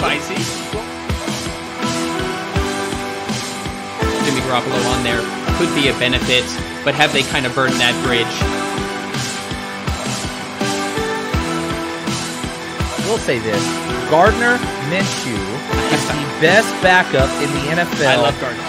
spicy. Jimmy Garoppolo on there could be a benefit, but have they kind of burned that bridge? I will say this. Gardner Minshew is the best backup in the NFL. I love Gardner.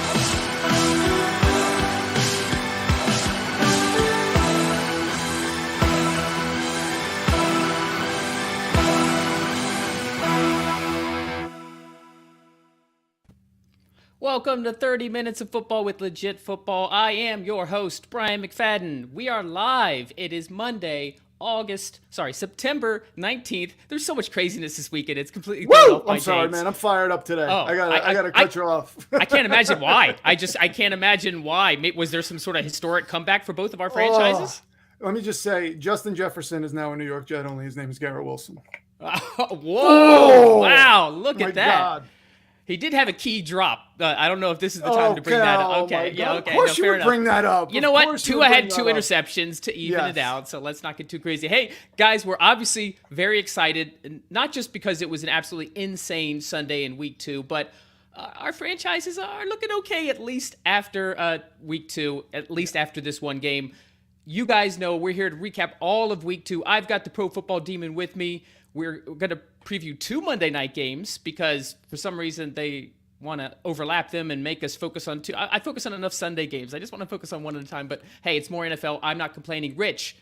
Welcome to 30 Minutes of Football with Legit Football. I am your host, Brian McFadden. We are live. It is Monday, September 19th. There's so much craziness this weekend. It's completely thrown off my I'm sorry, dates. man. I'm fired up today. Oh, I gotta cut you off. I can't imagine why. I can't imagine why. Was there some sort of historic comeback for both of our franchises? Let me just say, Justin Jefferson is now a New York Jet only. His name is Garrett Wilson. Whoa! Wow! Look at that. God. He did have a key drop. I don't know if this is the time to bring that up. Okay, yeah, okay. Of course you would bring that up. You know what? Tua had 2 interceptions to even it out, so let's not get too crazy. Hey, guys, we're obviously very excited, not just because it was an absolutely insane Sunday in Week 2, but our franchises are looking okay, at least after Week 2, at least after this one game. You guys know we're here to recap all of Week 2. I've got the Pro Football Demon with me. We're going to preview 2 Monday night games because for some reason they want to overlap them and make us focus on 2. I focus on enough Sunday games. I just want to focus on one at a time. But hey, it's more NFL. I'm not complaining. Rich,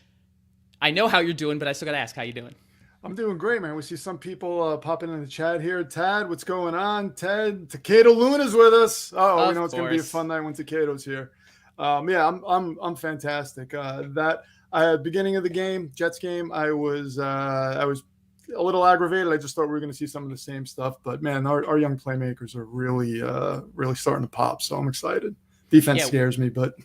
I know how you're doing, but I still got to ask how you doing. I'm doing great, man. We see some people popping in the chat here. Tad, what's going on? Ted, Takeda Luna's with us. Oh, we know it's going to be a fun night when Takedo's here. Yeah, I'm fantastic. Beginning of the game, Jets game, I was a little aggravated. I just thought we were going to see some of the same stuff, but man, our young playmakers are really starting to pop. So I'm excited. Defense scares me, but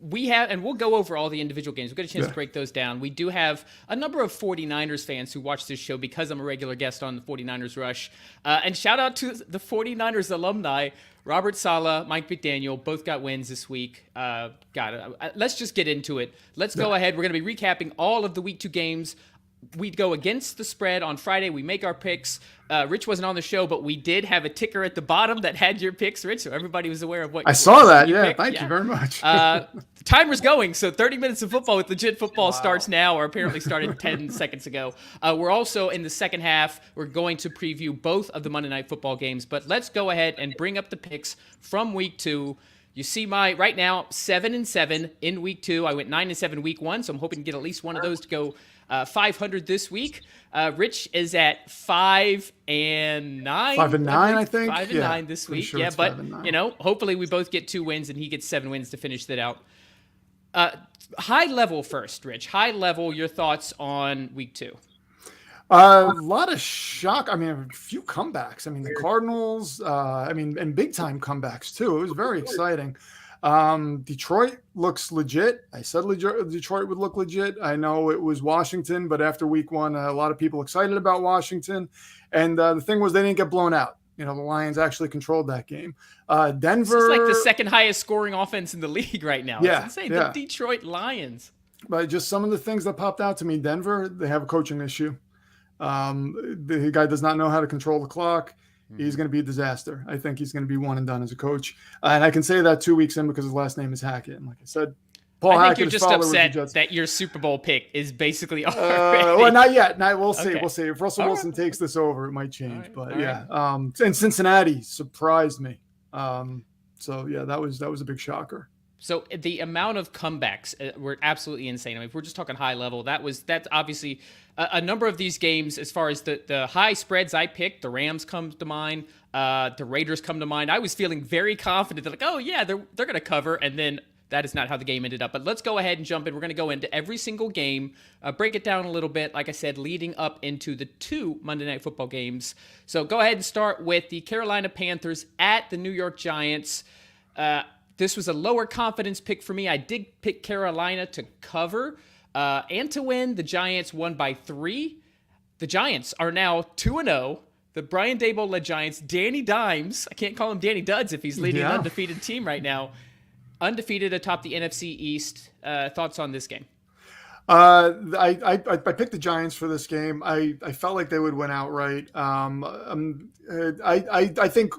we have, and we'll go over all the individual games. We'll get a chance to break those down. We do have a number of 49ers fans who watch this show because I'm a regular guest on the 49ers Rush. And shout out to the 49ers alumni, Robert Saleh, Mike McDaniel, both got wins this week. Let's just get into it. Let's go ahead. We're going to be recapping all of the Week 2 games. We go against the spread on Friday. We make our picks. Rich wasn't on the show, but we did have a ticker at the bottom that had your picks, Rich, so everybody was aware of what I saw that. you Yeah, picked. thank you very much. The timer's going, so 30 minutes of football with Legit Football starts now, or apparently started 10 seconds ago. We're also in the second half. We're going to preview both of the Monday Night Football games, but let's go ahead and bring up the picks from Week 2. You see my, right now, 7-7 in Week 2. I went 9-7 Week 1, so I'm hoping to get at least one of those to go 500 this week. Rich is at 5-9. 5-9, I think. 5-9 this week. Sure, but hopefully we both get 2 wins and he gets 7 wins to finish that out. High level first, Rich. High level, your thoughts on Week 2? A lot of shock. I mean, a few comebacks. I mean, the Cardinals, and big time comebacks too. It was very exciting. Detroit looks legit. I said Detroit would look legit. I know it was Washington, but after Week 1, a lot of people excited about Washington. And the thing was, they didn't get blown out. The Lions actually controlled that game. Denver. This is like the second highest scoring offense in the league right now. Yeah, it's insane. The Detroit Lions. But just some of the things that popped out to me. Denver, they have a coaching issue. The guy does not know how to control the clock. He's going to be a disaster. I think he's going to be one and done as a coach. And I can say that 2 weeks in because his last name is Hackett. And like I said, Paul I think Hackett, you're just upset that your Super Bowl pick is basically already. Well, not yet. We'll see. Okay. We'll see. If Russell Wilson takes this over, it might change. Right. But All yeah. And Cincinnati surprised me. So yeah, that was a big shocker. So the amount of comebacks were absolutely insane. I mean, if we're just talking high level, that's obviously a number of these games. As far as the high spreads I picked, the Rams come to mind, the Raiders come to mind. I was feeling very confident that they're going to cover, and then that is not how the game ended up. But let's go ahead and jump in. We're going to go into every single game, break it down a little bit, like I said, leading up into the 2 Monday Night Football games. So go ahead and start with the Carolina Panthers at the New York Giants. This was a lower confidence pick for me. I did pick Carolina to cover and to win. The Giants won by 3. The Giants are now 2-0. The Brian Daboll-led Giants, Danny Dimes, I can't call him Danny Duds if he's leading an undefeated team right now, undefeated atop the NFC East. Thoughts on this game? I picked the Giants for this game. I felt like they would win outright. I think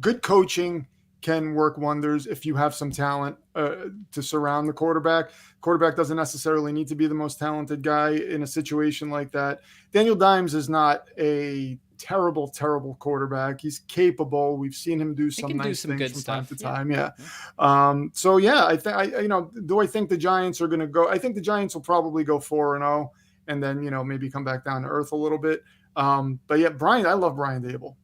good coaching can work wonders if you have some talent to surround the quarterback. Quarterback doesn't necessarily need to be the most talented guy in a situation like that. Daniel Dimes is not a terrible quarterback. He's capable. We've seen him do some nice things from time to time. Yeah. So yeah, I think do I think the Giants are going to go? I think the Giants will probably go 4-0 and then, maybe come back down to earth a little bit. But yeah, I love Brian Dable.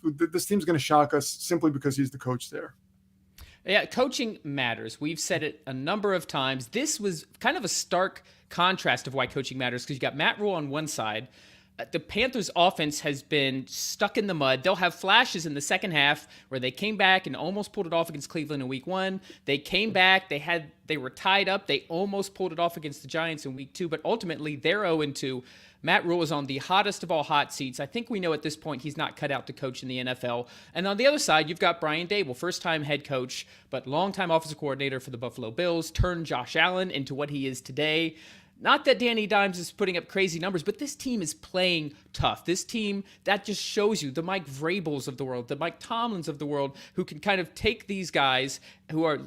This team's going to shock us simply because he's the coach there. Yeah, coaching matters. We've said it a number of times. This was kind of a stark contrast of why coaching matters, because you got Matt Rule on one side. The Panthers' offense has been stuck in the mud. They'll have flashes in the second half where they came back and almost pulled it off against Cleveland in week 1. They came back. They were tied up. They almost pulled it off against the Giants in week 2, but ultimately they're 0-2. Matt Rule is on the hottest of all hot seats. I think we know at this point he's not cut out to coach in the NFL. And on the other side, you've got Brian Dable, first-time head coach, but longtime offensive coordinator for the Buffalo Bills, turned Josh Allen into what he is today. Not that Danny Dimes is putting up crazy numbers, but this team is playing tough. This team, that just shows you the Mike Vrabels of the world, the Mike Tomlins of the world, who can kind of take these guys who are,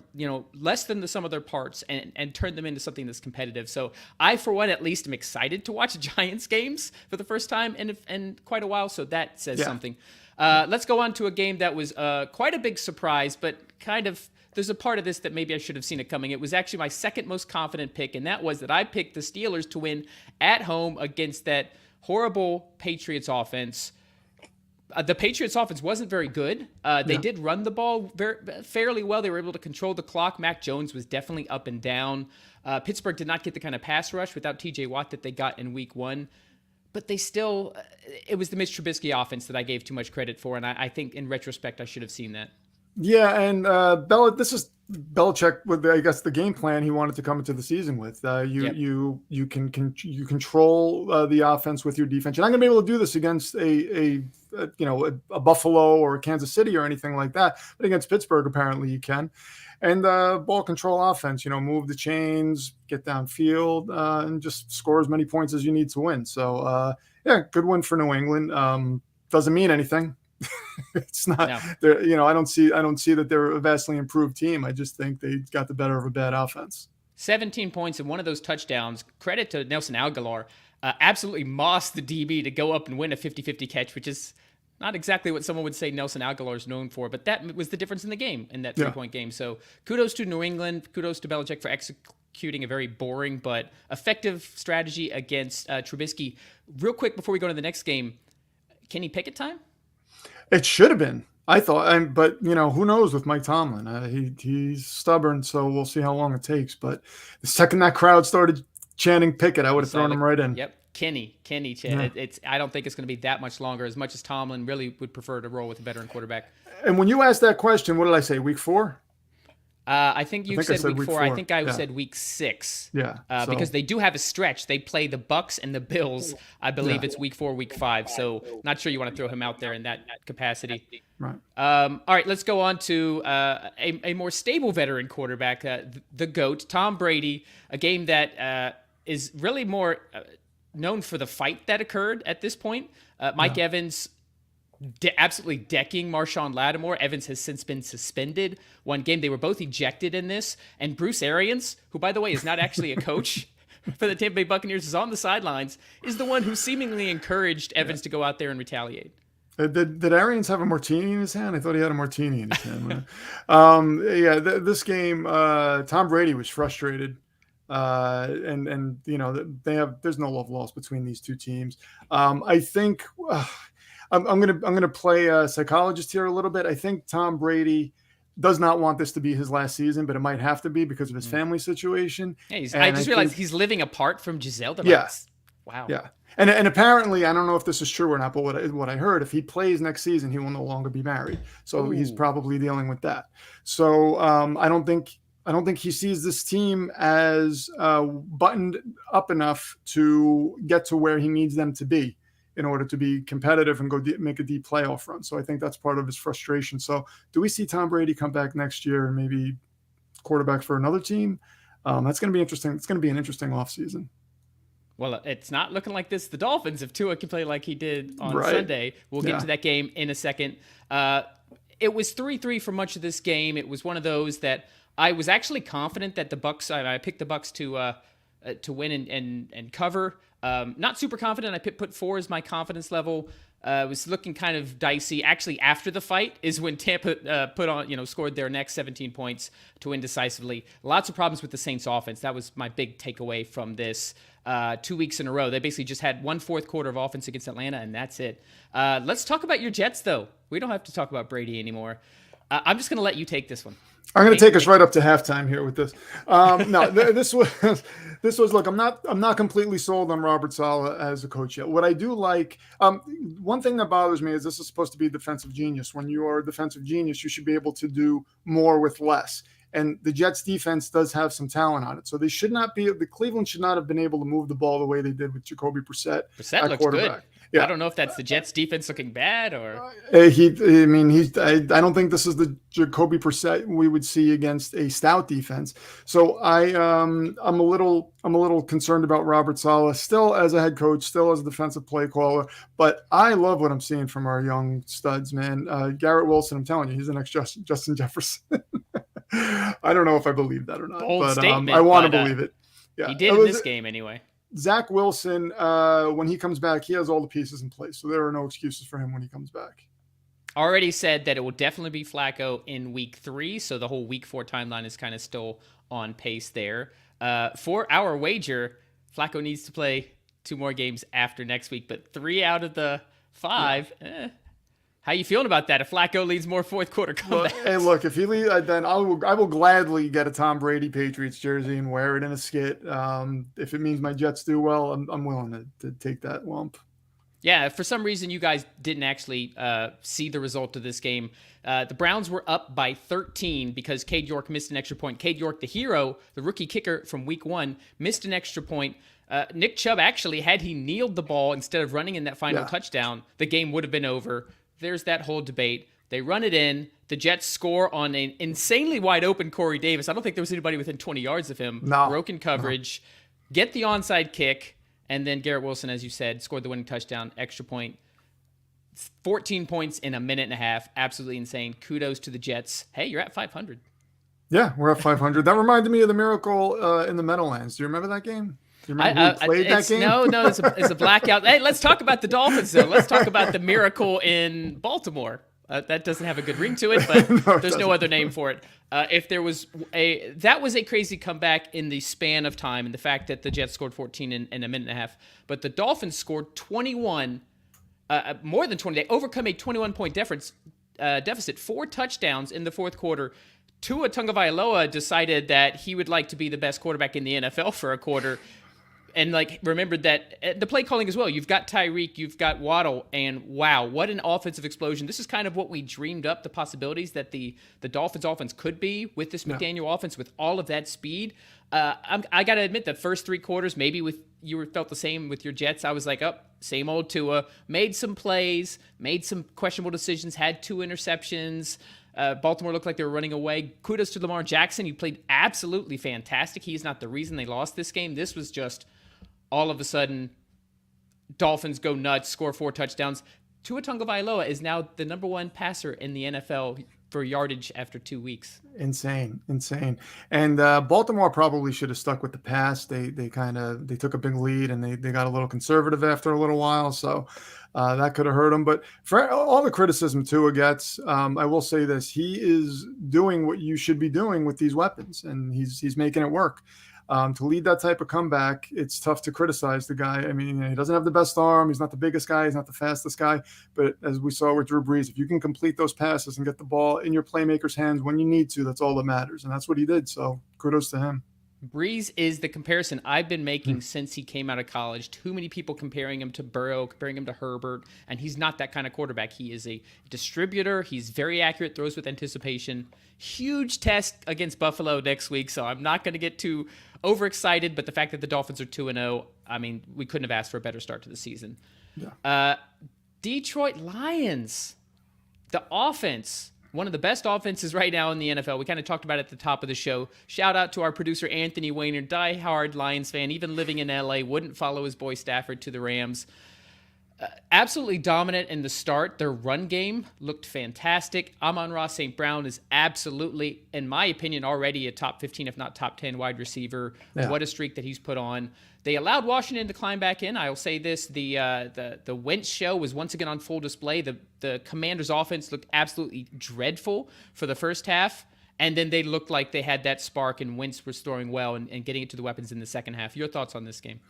less than the sum of their parts and turn them into something that's competitive. So I, for one, at least am excited to watch Giants games for the first time in quite a while. So that says something. Let's go on to a game that was quite a big surprise, but kind of, there's a part of this that maybe I should have seen it coming. It was actually my second most confident pick, and that was that I picked the Steelers to win at home against that horrible Patriots offense. The Patriots offense wasn't very good. They did run the ball fairly well. They were able to control the clock. Mac Jones was definitely up and down. Pittsburgh did not get the kind of pass rush without TJ Watt that they got in week 1. But they still, it was the Mitch Trubisky offense that I gave too much credit for, and I think in retrospect I should have seen that. Yeah, and this is Belichick with, I guess, the game plan he wanted to come into the season with. You control the offense with your defense. You're not going to be able to do this against a Buffalo or a Kansas City or anything like that, but against Pittsburgh apparently you can. And ball control offense, move the chains, get downfield, and just score as many points as you need to win. So good win for New England. Doesn't mean anything. It's not, I don't see that they're a vastly improved team. I just think they got the better of a bad offense. 17 points and one of those touchdowns. Credit to Nelson Aguilar. Absolutely mossed the DB to go up and win a 50-50 catch, which is not exactly what someone would say Nelson Aguilar is known for, but that was the difference in the game, in that 3-point game. So kudos to New England. Kudos to Belichick for executing a very boring but effective strategy against Trubisky. Real quick before we go to the next game, Kenny Pickett time? It should have been, I thought, but who knows with Mike Tomlin? He's stubborn, so we'll see how long it takes. But the second that crowd started chanting Pickett, I would have thrown him right in. Yep, Kenny. Yeah. I don't think it's going to be that much longer. As much as Tomlin really would prefer to roll with a veteran quarterback. And when you asked that question, what did I say? Week 4? I think you said week 4. I think I said week 6. Yeah. Because they do have a stretch. They play the Bucks and the Bills. I believe it's week 4, week 5. So not sure you want to throw him out there in that capacity. Right. All right, let's go on to a more stable veteran quarterback, the GOAT, Tom Brady, a game that is really more known for the fight that occurred at this point. Mike Evans absolutely decking Marshawn Lattimore. Evans has since been suspended one game. They were both ejected in this. And Bruce Arians, who, by the way, is not actually a coach for the Tampa Bay Buccaneers, is on the sidelines, is the one who seemingly encouraged Evans to go out there and retaliate. Did Arians have a martini in his hand? I thought he had a martini in his hand. This game, Tom Brady was frustrated. And there's no love lost between these two teams. I think I'm gonna play a psychologist here a little bit. I think Tom Brady does not want this to be his last season, but it might have to be because of his family situation. Yeah, I just realized he's living apart from Giselle. Wow. Yeah. And apparently, I don't know if this is true or not, but what I heard, if he plays next season, he will no longer be married. So he's probably dealing with that. So I don't think he sees this team as buttoned up enough to get to where he needs them to be in order to be competitive and go make a deep playoff run. So I think that's part of his frustration. So do we see Tom Brady come back next year and maybe quarterback for another team? That's going to be interesting. It's going to be an interesting offseason. Well, it's not looking like this. The Dolphins, if Tua can play like he did on Sunday, we'll get to that game in a second. It was 3-3 for much of this game. It was one of those that I was actually confident that the Bucs. I picked the Bucs to win and cover. Not super confident. I put 4 as my confidence level. It was looking kind of dicey. Actually, after the fight is when Tampa scored their next 17 points to win decisively. Lots of problems with the Saints offense. That was my big takeaway from this 2 weeks in a row. They basically just had 1/4 quarter of offense against Atlanta, and that's it. Let's talk about your Jets, though. We don't have to talk about Brady anymore. I'm just going to let you take this one. I'm going to take us right up to halftime here with this. No, this was. Look, I'm not completely sold on Robert Saleh as a coach yet. What I do like, one thing that bothers me is this is supposed to be defensive genius. When you are a defensive genius, you should be able to do more with less. And the Jets defense does have some talent on it. So they should not be, the Cleveland should not have been able to move the ball the way they did with Jacoby Brissett. Brissett looks good. Yeah. I don't know if that's the Jets defense looking bad or. I don't think this is the Jacoby Brissett we would see against a stout defense. So I'm a little concerned about Robert Saleh still as a head coach, still as a defensive play caller. But I love what I'm seeing from our young studs, man. Garrett Wilson, I'm telling you, he's the next Justin Jefferson. I don't know if I believe that or not, but I want to believe it. Yeah, he did in this game anyway. Zach Wilson, when he comes back, he has all the pieces in place, so there are no excuses for him when he comes back. Already said that it will definitely be Flacco in week 3, so the whole week 4 timeline is kind of still on pace there. For our wager, Flacco needs to play 2 more games after next week, but 3 out of the 5. Yeah. How you feeling about that? If Flacco leads more 4th quarter comebacks? Hey, look, if he leads, then I will gladly get a Tom Brady Patriots jersey and wear it in a skit. If it means my Jets do well, I'm willing to take that lump. Yeah, for some reason you guys didn't actually see the result of this game. The Browns were up by 13 because Cade York missed an extra point. Cade York, the hero, the rookie kicker from week 1, missed an extra point. Nick Chubb actually, had he kneeled the ball instead of running in that final touchdown, the game would have been over. There's that whole debate. They run it in. The Jets score on an insanely wide open Corey Davis. I don't think there was anybody within 20 yards of him. No. Broken coverage. No. Get the onside kick. And then Garrett Wilson, as you said, scored the winning touchdown, extra point. 14 points in a minute and a half. Absolutely insane. Kudos to the Jets. Hey, you're at 500. Yeah, we're at 500. That reminded me of the Miracle in the Meadowlands. Do you remember that game? Do you remember who played that game? No, it's a blackout. Hey, let's talk about the Dolphins, though. Let's talk about the Miracle in Baltimore. That doesn't have a good ring to it, but there's no other name for it. That was a crazy comeback in the span of time, and the fact that the Jets scored 14 in a minute and a half, but the Dolphins scored 21, more than 20. They overcome a 21-point deficit, 4 touchdowns in the 4th quarter. Tua Tagovailoa decided that he would like to be the best quarterback in the NFL for a quarter. And remembered that the play calling as well. You've got Tyreek, you've got Waddle, and wow, what an offensive explosion. This is kind of what we dreamed up, the possibilities that the Dolphins offense could be with this McDaniel offense with all of that speed. I got to admit, the first 3 quarters, maybe you felt the same with your Jets. I was like, same old Tua. Made some plays, made some questionable decisions, had 2 interceptions. Baltimore looked like they were running away. Kudos to Lamar Jackson. He played absolutely fantastic. He is not the reason they lost this game. This was just all of a sudden, Dolphins go nuts, score 4 touchdowns. Tua Tagovailoa is now the number 1 passer in the NFL for yardage after 2 weeks. Insane. And Baltimore probably should have stuck with the pass. They took a big lead and they got a little conservative after a little while. So that could have hurt him. But for all the criticism Tua gets, I will say this: he is doing what you should be doing with these weapons, and he's making it work. To lead that type of comeback, it's tough to criticize the guy. I mean, he doesn't have the best arm. He's not the biggest guy. He's not the fastest guy. But as we saw with Drew Brees, if you can complete those passes and get the ball in your playmaker's hands when you need to, that's all that matters. And that's what he did. So kudos to him. Brees is the comparison I've been making since he came out of college. Too many people comparing him to Burrow, comparing him to Herbert, and he's not that kind of quarterback. He is a distributor. He's very accurate, throws with anticipation. Huge test against Buffalo next week, so I'm not going to get too overexcited, but the fact that the Dolphins are 2-0, I mean, we couldn't have asked for a better start to the season. Yeah. Detroit Lions, the offense one of the best offenses right now in the NFL. We kind of talked about it at the top of the show. Shout out to our producer, Anthony Weiner, diehard Lions fan, even living in LA, wouldn't follow his boy Stafford to the Rams. Absolutely dominant in the start. Their run game looked fantastic. Amon-Ra St. Brown is absolutely, in my opinion, already a top 15, if not top 10 wide receiver. Yeah. What a streak that he's put on. They allowed Washington to climb back in. I'll say this, the Wentz show was once again on full display. The Commanders' offense looked absolutely dreadful for the first half, and then they looked like they had that spark, and Wentz was throwing well and getting it to the weapons in the second half. Your thoughts on this game?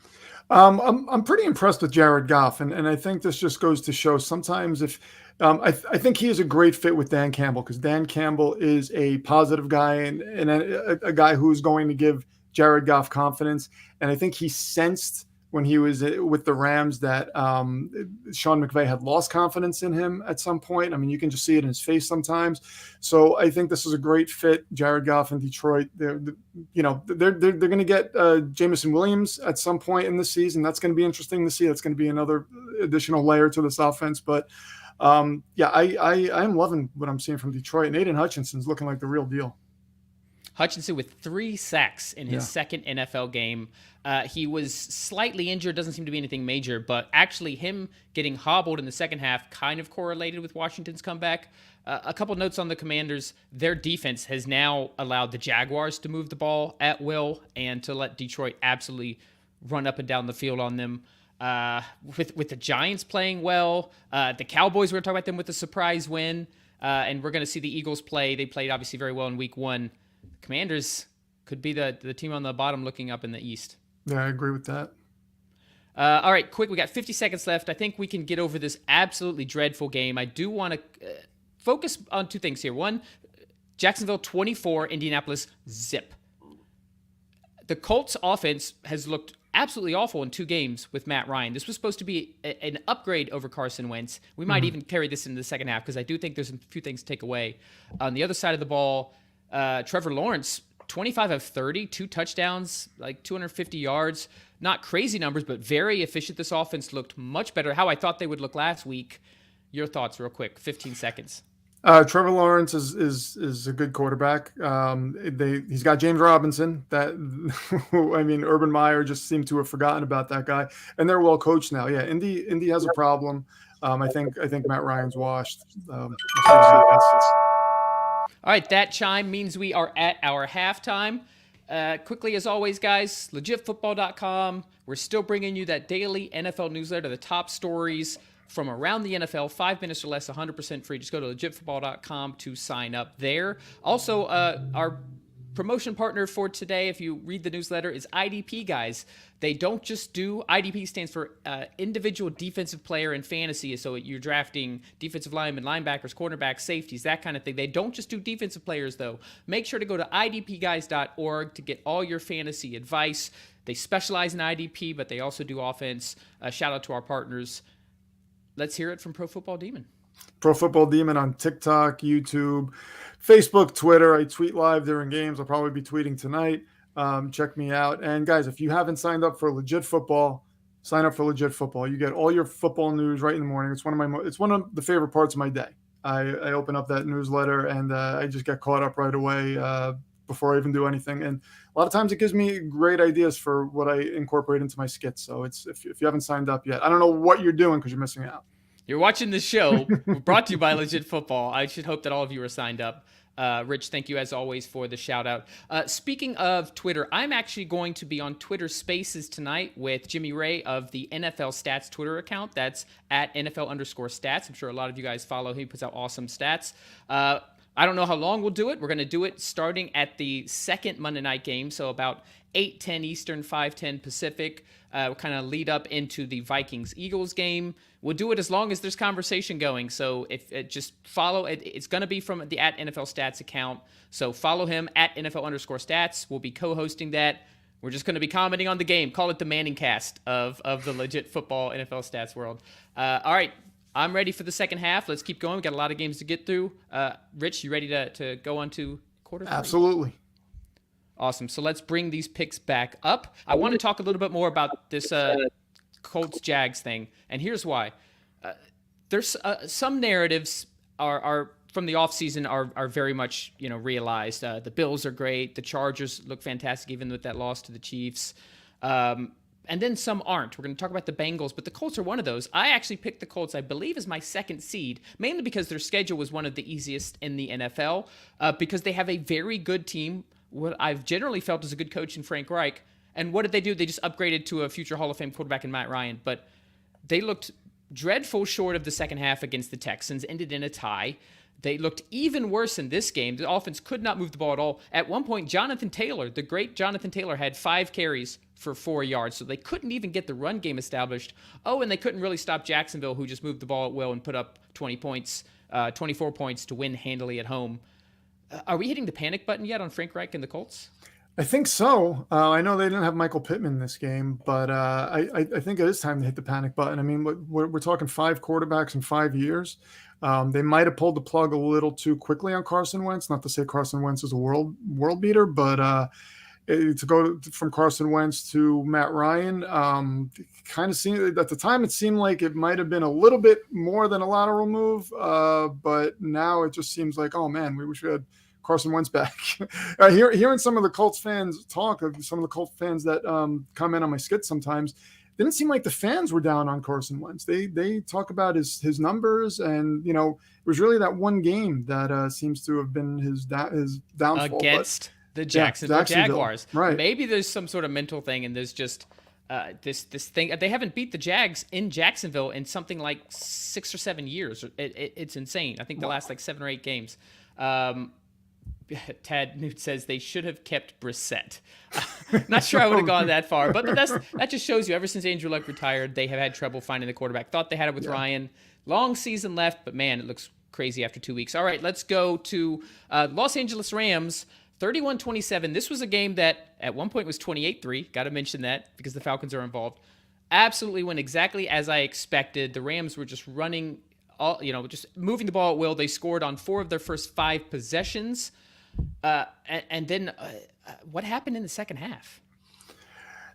I'm pretty impressed with Jared Goff, and I think this just goes to show sometimes if I think he is a great fit with Dan Campbell, because Dan Campbell is a positive guy and a guy who's going to give Jared Goff confidence. And I think he sensed when he was with the Rams that Sean McVay had lost confidence in him at some point. I mean, you can just see it in his face sometimes. So I think this is a great fit. Jared Goff in Detroit, they're going to get Jameson Williams at some point in the season. That's going to be interesting to see. That's going to be another additional layer to this offense. But I am loving what I'm seeing from Detroit. And Aiden Hutchinson's looking like the real deal. Hutchinson with 3 sacks in his second NFL game. He was slightly injured, doesn't seem to be anything major, but actually him getting hobbled in the second half kind of correlated with Washington's comeback. A couple notes on the Commanders. Their defense has now allowed the Jaguars to move the ball at will and to let Detroit absolutely run up and down the field on them. With the Giants playing well, the Cowboys, we're going to talk about them with a surprise win, and we're going to see the Eagles play. They played obviously very well in week 1. Commanders could be the team on the bottom looking up in the East. Yeah, I agree with that. All right, quick. We got 50 seconds left. I think we can get over this absolutely dreadful game. I do want to focus on 2 things here. One, Jacksonville 24, Indianapolis 0. The Colts offense has looked absolutely awful in 2 games with Matt Ryan. This was supposed to be an upgrade over Carson Wentz. We might even carry this into the second half because I do think there's a few things to take away. On the other side of the ball, Trevor Lawrence, 25 of 30, 2 touchdowns, like 250 yards. Not crazy numbers, but very efficient. This offense looked much better, how I thought they would look last week. Your thoughts real quick, 15 seconds. Trevor Lawrence is a good quarterback. He's got James Robinson. Urban Meyer just seemed to have forgotten about that guy, and they're well coached now. Yeah, Indy has a problem. I think Matt Ryan's washed. All right, that chime means we are at our halftime. Quickly, as always, guys, legitfootball.com. We're still bringing you that daily NFL newsletter, the top stories from around the NFL, 5 minutes or less, 100% free. Just go to legitfootball.com to sign up there. Also, our promotion partner for today, if you read the newsletter, is IDP, guys. They don't just do, IDP stands for individual defensive player in fantasy. So you're drafting defensive linemen, linebackers, cornerbacks, safeties, that kind of thing. They don't just do defensive players, though. Make sure to go to idpguys.org to get all your fantasy advice. They specialize in IDP, but they also do offense. Shout out to our partners. Let's hear it from Pro Football Demon. Pro Football Demon on TikTok, YouTube, Facebook, Twitter. I tweet live during games. I'll probably be tweeting tonight. Check me out. And guys, if you haven't signed up for Legit Football, sign up for Legit Football. You get all your football news right in the morning. It's one of the favorite parts of my day. I open up that newsletter and I just get caught up right away before I even do anything. And a lot of times it gives me great ideas for what I incorporate into my skits. So it's if you haven't signed up yet, I don't know what you're doing because you're missing out. You're watching this show brought to you by Legit Football. I should hope that all of you are signed up. Rich, thank you as always for the shout out. Speaking of Twitter, I'm actually going to be on Twitter Spaces tonight with Jimmy Ray of the NFL Stats Twitter account. That's at NFL_stats. I'm sure a lot of you guys follow him. He puts out awesome stats. I don't know how long we'll do it. We're going to do it starting at the second Monday night game, so about 8:10 Eastern, 5:10 Pacific. We'll kind of lead up into the Vikings-Eagles game. We'll do it as long as there's conversation going. So if just follow it, it's going to be from the at NFL Stats account. So follow him at NFL_stats. We'll be co-hosting that. We're just going to be commenting on the game. Call it the Manning cast of the Legit Football NFL Stats world. All right. I'm ready for the second half. Let's keep going. We've got a lot of games to get through. Rich, you ready to go on to quarter 3? Absolutely. Awesome. So let's bring these picks back up. I want to talk a little bit more about this Colts-Jags thing, and here's why. There's some narratives are from the offseason are very much, realized. The Bills are great. The Chargers look fantastic, even with that loss to the Chiefs. And then some aren't. We're going to talk about the Bengals, but the Colts are one of those. I actually picked the Colts, I believe, as my second seed, mainly because their schedule was one of the easiest in the NFL, because they have a very good team, what I've generally felt is a good coach in Frank Reich. And what did they do? They just upgraded to a future Hall of Fame quarterback in Matt Ryan. But they looked dreadful short of the second half against the Texans, ended in a tie. They looked even worse in this game. The offense could not move the ball at all. At one point, Jonathan Taylor, the great Jonathan Taylor, had 5 carries for 4 yards. So they couldn't even get the run game established. Oh, and they couldn't really stop Jacksonville, who just moved the ball at will and put up 24 points to win handily at home. Are we hitting the panic button yet on Frank Reich and the Colts? I think so. I know they didn't have Michael Pittman this game, but I think it is time to hit the panic button. I mean, we're talking 5 quarterbacks in 5 years. They might have pulled the plug a little too quickly on Carson Wentz. Not to say Carson Wentz is a world beater, but to go from Carson Wentz to Matt Ryan, kind of seemed at the time it seemed like it might have been a little bit more than a lateral move, but now it just seems like, oh man, we wish we had Carson Wentz back. Hearing some of the Colts fans talk, some of the Colts fans that comment on my skits sometimes, didn't seem like the fans were down on Carson Wentz. They talk about his numbers, and it was really that one game that seems to have been his downfall against the Jacksonville Jaguars. Right? Maybe there's some sort of mental thing, and there's just this thing. They haven't beat the Jags in Jacksonville in something like 6 or 7 years. It's insane. I think the last 7 or 8 games. Tad Newt says they should have kept Brissett. Not sure I would have gone that far, but that just shows you, ever since Andrew Luck retired, they have had trouble finding the quarterback. Thought they had it with Ryan. Long season left, but man, it looks crazy after 2 weeks. All right, let's go to Los Angeles Rams, 31-27. This was a game that at one point was 28-3. Got to mention that because the Falcons are involved. Absolutely went exactly as I expected. The Rams were just running, just moving the ball at will. They scored on 4 of their first 5 possessions. And then what happened in the second half?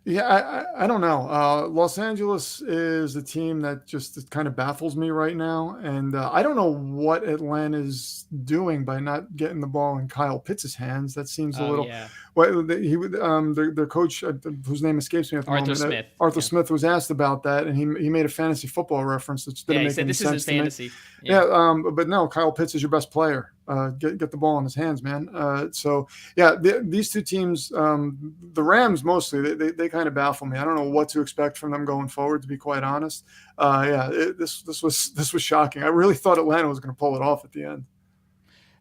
Yeah, I don't know. Los Angeles is a team that just kind of baffles me right now. And I don't know what Atlanta's doing by not getting the ball in Kyle Pitts' hands. That seems a little. Yeah. Well, their coach, whose name escapes me at the moment, Smith. Arthur Smith, was asked about that, and he made a fantasy football reference, which didn't make any sense. This isn't fantasy. Yeah, but no, Kyle Pitts is your best player. Get the ball in his hands, man. So yeah, these two teams, the Rams mostly, they kind of baffle me. I don't know what to expect from them going forward, to be quite honest. This was shocking. I really thought Atlanta was going to pull it off at the end.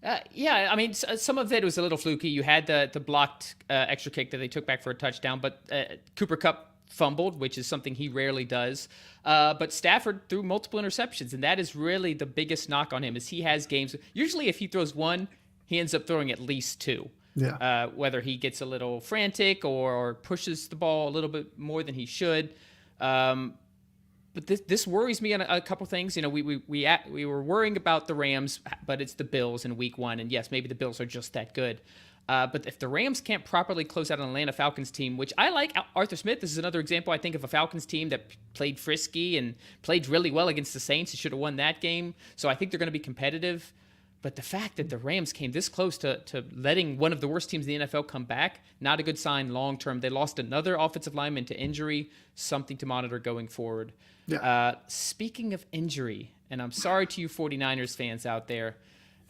I mean, some of it was a little fluky. You had the blocked extra kick that they took back for a touchdown, but Cooper Kupp fumbled, which is something he rarely does. But Stafford threw multiple interceptions, and that is really the biggest knock on him, is he has games. Usually if he throws 1, he ends up throwing at least 2. Yeah. Whether he gets a little frantic or pushes the ball a little bit more than he should. But this worries me on a couple things. We were worrying about the Rams, but it's the Bills in week 1. And yes, maybe the Bills are just that good. But if the Rams can't properly close out an Atlanta Falcons team, which I like, Arthur Smith, this is another example, I think, of a Falcons team that played frisky and played really well against the Saints. He should have won that game. So I think they're going to be competitive. But the fact that the Rams came this close to letting one of the worst teams in the NFL come back, not a good sign long term. They lost another offensive lineman to injury, something to monitor going forward. Yeah. Speaking of injury, and I'm sorry to you 49ers fans out there,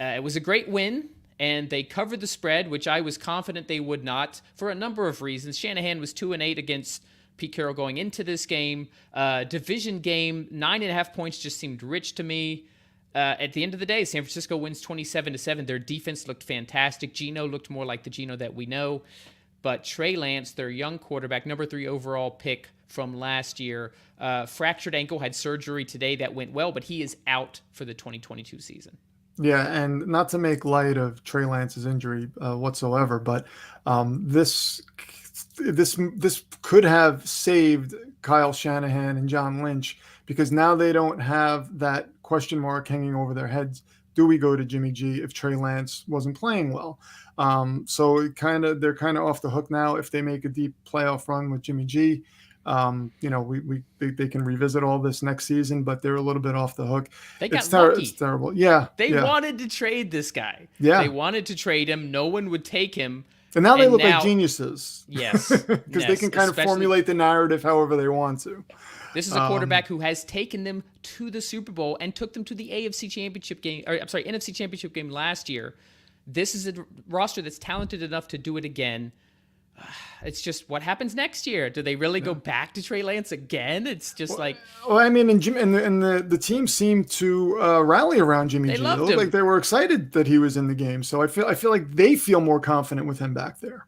it was a great win. And they covered the spread, which I was confident they would not, for a number of reasons. Shanahan was 2-8 against Pete Carroll going into this game. Division game, 9.5 points just seemed rich to me. At the end of the day, San Francisco wins 27-7. Their defense looked fantastic. Geno looked more like the Geno that we know. But Trey Lance, their young quarterback, number 3 overall pick from last year, fractured ankle, had surgery today that went well, but he is out for the 2022 season. Yeah, and not to make light of Trey Lance's injury whatsoever, but this could have saved Kyle Shanahan and John Lynch, because now they don't have that question mark hanging over their heads. Do we go to Jimmy G if Trey Lance wasn't playing well? So they're kind of off the hook now if they make a deep playoff run with Jimmy G. They can revisit all this next season, but they're a little bit off the hook. They got lucky. It's terrible. Yeah. They wanted to trade this guy. Yeah. They wanted to trade him. No one would take him. And now they look like geniuses. Yes. Because they can kind of formulate the narrative however they want to. This is a quarterback who has taken them to the Super Bowl and took them to the NFC Championship game, NFC Championship game last year. This is a roster that's talented enough to do it again. It's just what happens next year. Do they really go back to Trey Lance again? It's just and the team seemed to rally around Jimmy G. They loved him. Like they were excited that he was in the game. So I feel like they feel more confident with him back there.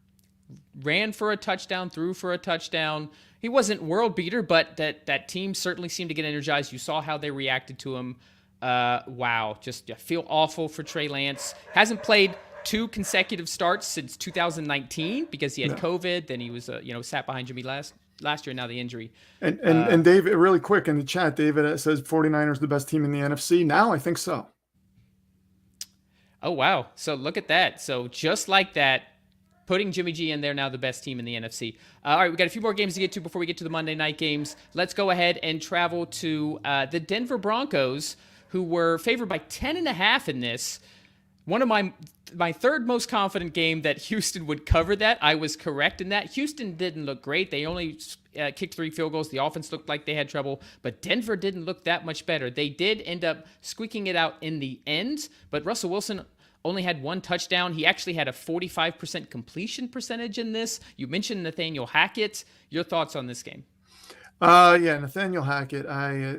Ran for a touchdown, threw for a touchdown. He wasn't world beater, but that team certainly seemed to get energized. You saw how they reacted to him. Wow, just feel awful for Trey Lance. Hasn't played 2 consecutive starts since 2019 because he had COVID. Then he was, sat behind Jimmy last year. Now the injury. And David, really quick in the chat, David says 49ers the best team in the NFC. Now I think so. Oh, wow. So look at that. So just like that, putting Jimmy G in there, now the best team in the NFC. All right, we got a few more games to get to before we get to the Monday night games. Let's go ahead and travel to the Denver Broncos, who were favored by 10.5 in this. One of my third most confident game that Houston would cover that. I was correct in that. Houston didn't look great. They only kicked 3 field goals. The offense looked like they had trouble, but Denver didn't look that much better. They did end up squeaking it out in the end, but Russell Wilson only had 1 touchdown. He actually had a 45% completion percentage in this. You mentioned Nathaniel Hackett. Your thoughts on this game? Nathaniel Hackett. I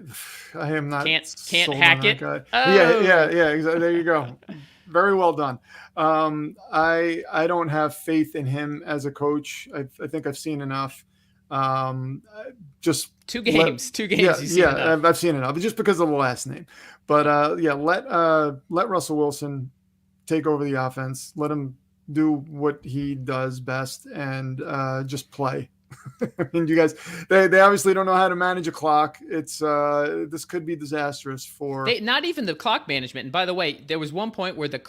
am not can't hack it. Oh. Yeah, exactly. There you go. Very well done. I don't have faith in him as a coach. I think I've seen enough. Just 2 games. 2 games. I've seen enough. Just because of the last name. But let Russell Wilson take over the offense. Let him do what he does best and just play. I mean, you guys, they obviously don't know how to manage a clock. It's this could be disastrous for not even the clock management. And by the way, there was one point where the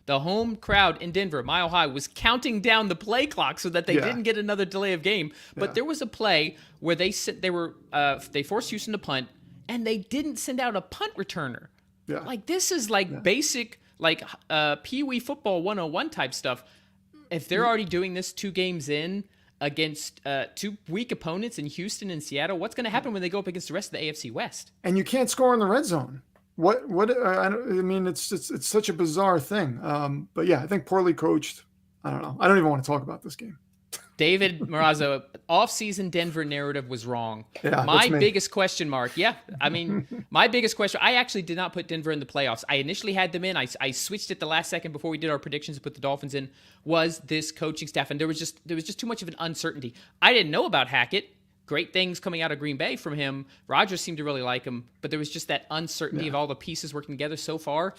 home crowd in Denver, Mile High, was counting down the play clock so that they didn't get another delay of game. But there was a play where they forced Houston to punt, and they didn't send out a punt returner. Yeah. Like this is basic Pee Wee football 101 type stuff. If they're already doing this 2 games in against 2 weak opponents in Houston and Seattle, what's going to happen when they go up against the rest of the AFC West? And you can't score in the red zone. It's such a bizarre thing. But yeah, I think poorly coached. I don't know. I don't even want to talk about this game. David Marazzo, off-season Denver narrative was wrong. Yeah, my biggest question mark. Yeah, I mean, my biggest question. I actually did not put Denver in the playoffs. I initially had them in. I switched at the last second before we did our predictions to put the Dolphins in. Was this coaching staff, and there was just too much of an uncertainty. I didn't know about Hackett. Great things coming out of Green Bay from him. Rodgers seemed to really like him, but there was just that uncertainty of all the pieces working together so far.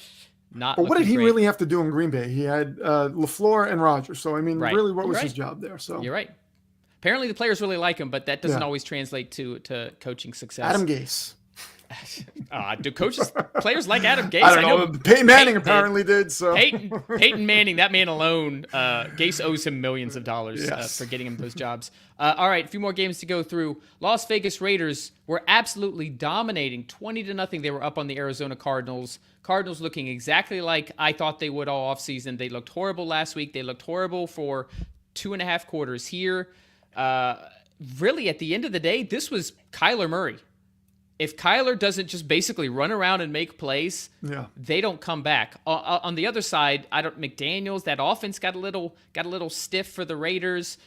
But what did he really have to do in Green Bay? He had LaFleur and Rodgers. So, I mean, really, what was his job there? So you're right. Apparently, the players really like him, but that doesn't always translate to coaching success. Adam Gase. Do players like Adam Gase? I don't know. Peyton Manning apparently did. So Peyton Manning, that man alone, Gase owes him millions of dollars for getting him those jobs. All right, a few more games to go through. Las Vegas Raiders were absolutely dominating, 20-0. They were up on the Arizona Cardinals. Cardinals looking exactly like I thought they would all offseason. They looked horrible last week. They looked horrible for 2.5 quarters here. Really, at the end of the day, this was Kyler Murray. If Kyler doesn't just basically run around and make plays, they don't come back. On the other side, McDaniels, that offense got a little stiff for the Raiders.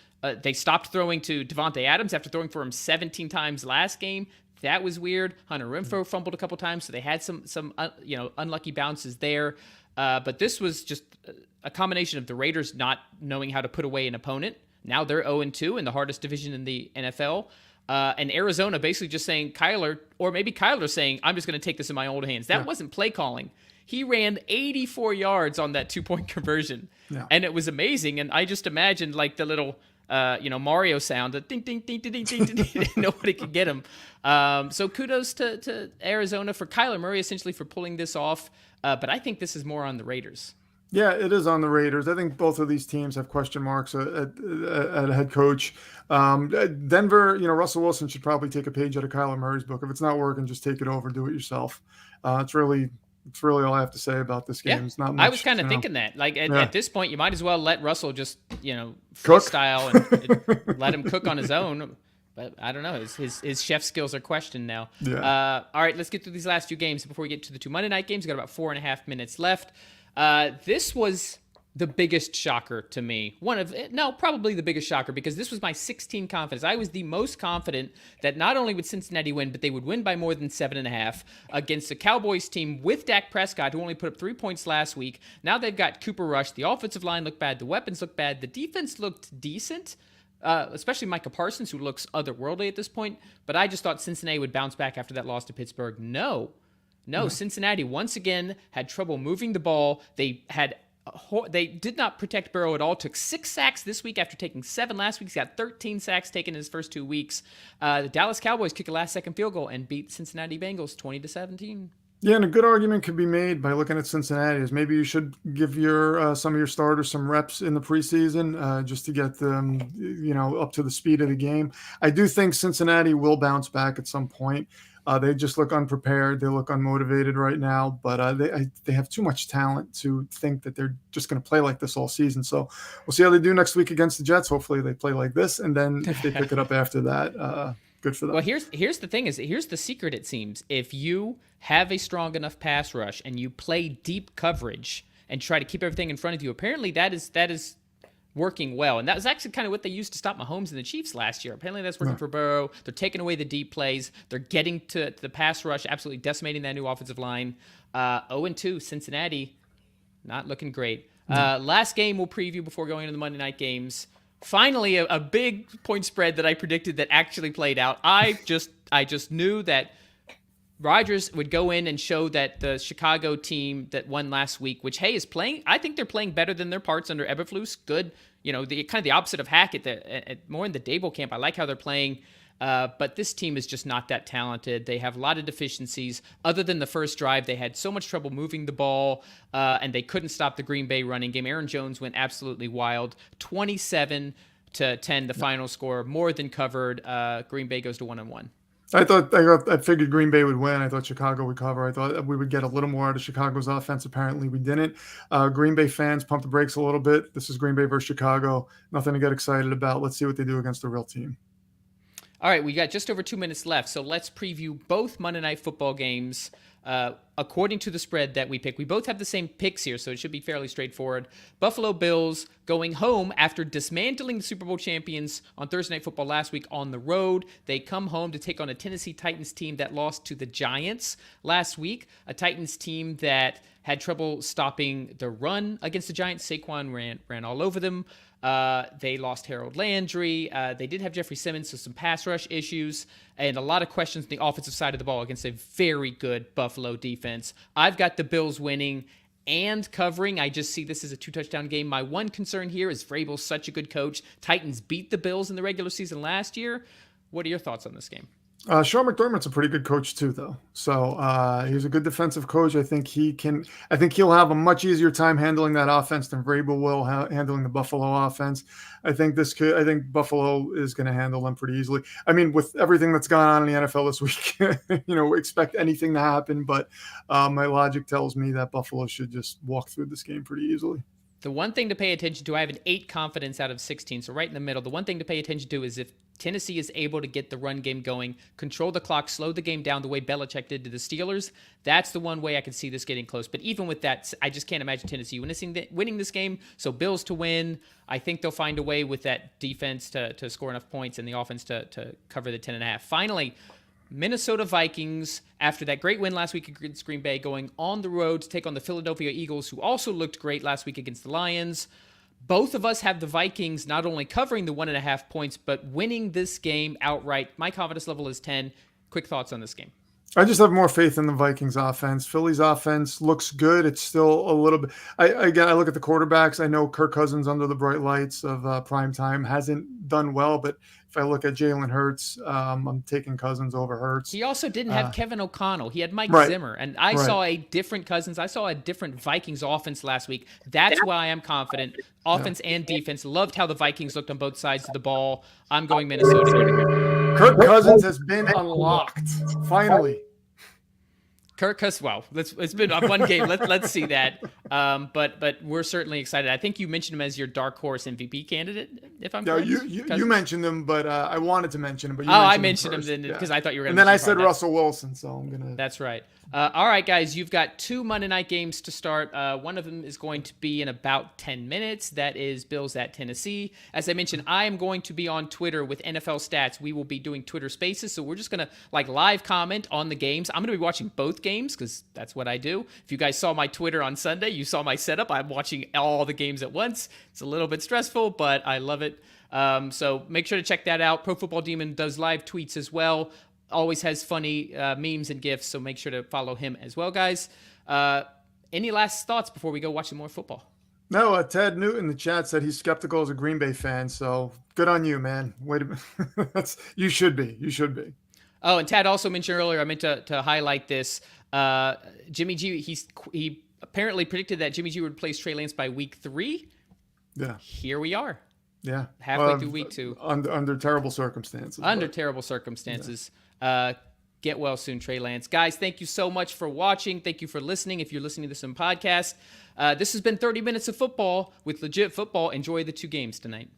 They stopped throwing to Devontae Adams after throwing for him 17 times last game. That was weird. Hunter Renfrow fumbled a couple times, so they had some unlucky bounces there. But this was just a combination of the Raiders not knowing how to put away an opponent. Now they're 0-2 in the hardest division in the NFL. And Arizona basically just saying Kyler, or maybe Kyler saying, I'm just going to take this in my own hands. That wasn't play calling. He ran 84 yards on that 2-point conversion. Yeah. And it was amazing. And I just imagined like the little, Mario sound, the ding, ding, ding, ding, ding, ding, ding. Nobody could get him. So kudos to Arizona for Kyler Murray, essentially, for pulling this off. But I think this is more on the Raiders. Yeah, it is on the Raiders. I think both of these teams have question marks at head coach. Denver, Russell Wilson should probably take a page out of Kyler Murray's book. If it's not working, just take it over, do it yourself. It's really all I have to say about this game. Yeah, it's not much. I was kind of thinking that. Like at this point, you might as well let Russell just cook freestyle and let him cook on his own. But I don't know. His chef skills are questioned now. Yeah. All right, let's get through these last few games before we get to the 2 Monday night games. We've got about 4.5 minutes left. This was the biggest shocker to me. Probably the biggest shocker, because this was my 16 confidence. I was the most confident that not only would Cincinnati win, but they would win by more than 7.5 against a Cowboys team with Dak Prescott, who only put up 3 points last week. Now they've got Cooper Rush. The offensive line looked bad. The weapons looked bad. The defense looked decent. Especially Micah Parsons, who looks otherworldly at this point. But I just thought Cincinnati would bounce back after that loss to Pittsburgh. No, Cincinnati once again had trouble moving the ball. They did not protect Burrow at all. Took 6 sacks this week after taking 7 last week. He's got 13 sacks taken in his first 2 weeks. The Dallas Cowboys kicked a last-second field goal and beat Cincinnati Bengals 20-17. Yeah, and a good argument could be made by looking at Cincinnati is maybe you should give your some of your starters some reps in the preseason just to get them, up to the speed of the game. I do think Cincinnati will bounce back at some point. They just look unprepared. They look unmotivated right now, but they have too much talent to think that they're just going to play like this all season. So we'll see how they do next week against the Jets. Hopefully they play like this, and then if they pick it up after that, good for them. Well, here's the thing here's the secret, it seems. If you have a strong enough pass rush and you play deep coverage and try to keep everything in front of you, apparently that is working well. And that was actually kind of what they used to stop Mahomes and the Chiefs last year. Apparently that's working for Burrow. They're taking away the deep plays. They're getting to the pass rush, absolutely decimating that new offensive line. 0-2, Cincinnati, not looking great. Last game we'll preview before going into the Monday night games. Finally, a big point spread that I predicted that actually played out. I just knew that Rodgers would go in and show that the Chicago team that won last week, which, hey, is playing, I think they're playing better than their parts under Eberflus. Good, the kind of the opposite of Hackett, more in the Dable camp. I like how they're playing, but this team is just not that talented. They have a lot of deficiencies. Other than the first drive, they had so much trouble moving the ball, and they couldn't stop the Green Bay running game. Aaron Jones went absolutely wild. 27-10, the final score, more than covered. Green Bay goes to 1-1. I figured Green Bay would win. I thought Chicago would cover. I thought we would get a little more out of Chicago's offense. Apparently we didn't. Green Bay fans, pump the brakes a little bit. This is Green Bay versus Chicago. Nothing to get excited about. Let's see what they do against a real team. All right, we got just over 2 minutes left, so let's preview both Monday Night Football games according to the spread that we pick. We both have the same picks here, so it should be fairly straightforward. Buffalo Bills going home after dismantling the Super Bowl champions on Thursday Night Football last week on the road. They come home to take on a Tennessee Titans team that lost to the Giants last week, a Titans team that had trouble stopping the run against the Giants. Saquon ran all over them. They lost Harold Landry. They did have Jeffrey Simmons, so some pass rush issues and a lot of questions on the offensive side of the ball against a very good Buffalo defense. I've got the Bills winning and covering. I just see this as a 2-touchdown game. My one concern here is Vrabel's such a good coach. Titans beat the Bills in the regular season last year. What are your thoughts on this game? Sean McDermott's a pretty good coach too, though. So he's a good defensive coach. I think he'll have a much easier time handling that offense than Vrabel will handling the Buffalo offense. I think Buffalo is going to handle them pretty easily. I mean, with everything that's gone on in the NFL this week, expect anything to happen. But my logic tells me that Buffalo should just walk through this game pretty easily. The one thing to pay attention to, I have an 8 confidence out of 16, so right in the middle. The one thing to pay attention to is if Tennessee is able to get the run game going, control the clock, slow the game down the way Belichick did to the Steelers, that's the one way I can see this getting close. But even with that, I just can't imagine Tennessee winning this game. So Bills to win. I think they'll find a way with that defense to score enough points and the offense to cover the 10.5. Finally, Minnesota Vikings, after that great win last week against Green Bay, going on the road to take on the Philadelphia Eagles, who also looked great last week against the Lions. Both of us have the Vikings not only covering the 1.5 points, but winning this game outright. My confidence level is 10. Quick thoughts on this game. I just have more faith in the Vikings offense. Philly's offense looks good. It's still a little bit. I look at the quarterbacks. I know Kirk Cousins under the bright lights of prime time hasn't done well, but if I look at Jalen Hurts, I'm taking Cousins over Hurts. He also didn't have Kevin O'Connell. He had Mike Zimmer, and I saw a different Cousins. I saw a different Vikings offense last week. That's why I'm confident. Offense and defense. Loved how the Vikings looked on both sides of the ball. I'm going Minnesota here. Kirk Cousins has been unlocked. Finally. Kirk Cousins. Well, it's been one game. Let's see that. But we're certainly excited. I think you mentioned him as your dark horse MVP candidate. If I'm correct. You mentioned him, but I wanted to mention him. But I mentioned him because I thought you were going to. And then I said Russell Wilson, so I'm gonna. That's right. All right, guys, you've got 2 Monday night games to start. One of them is going to be in about 10 minutes. That is Bills at Tennessee. As I mentioned, I am going to be on Twitter with NFL Stats. We will be doing Twitter Spaces, so we're just going to live comment on the games. I'm going to be watching both games because that's what I do. If you guys saw my Twitter on Sunday, you saw my setup. I'm watching all the games at once. It's a little bit stressful, but I love it. So make sure to check that out. Pro Football Demon does live tweets as well. Always has funny memes and GIFs, so make sure to follow him as well, guys. Any last thoughts before we go watch some more football? No, Ted Newton in the chat said he's skeptical as a Green Bay fan, so good on you, man. Wait a minute. You should be. You should be. Oh, and Tad also mentioned earlier, I meant to highlight this. Jimmy G, he apparently predicted that Jimmy G would replace Trey Lance by week 3. Yeah. Here we are. Yeah. Halfway through week 2. Under terrible circumstances. Terrible circumstances. Yeah. Get well soon, Trey Lance. Guys, thank you so much for watching. Thank you for listening. If you're listening to this on podcast, this has been 30 Minutes of Football with Legit Football. Enjoy the 2 games tonight.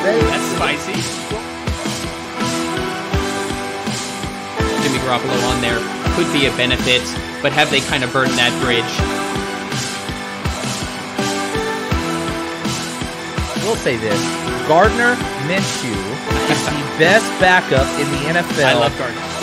That's spicy. Jimmy Garoppolo on there could be a benefit, but have they kind of burned that bridge? We'll say this. Gardner Minshew is the best backup in the NFL. I love Gardner.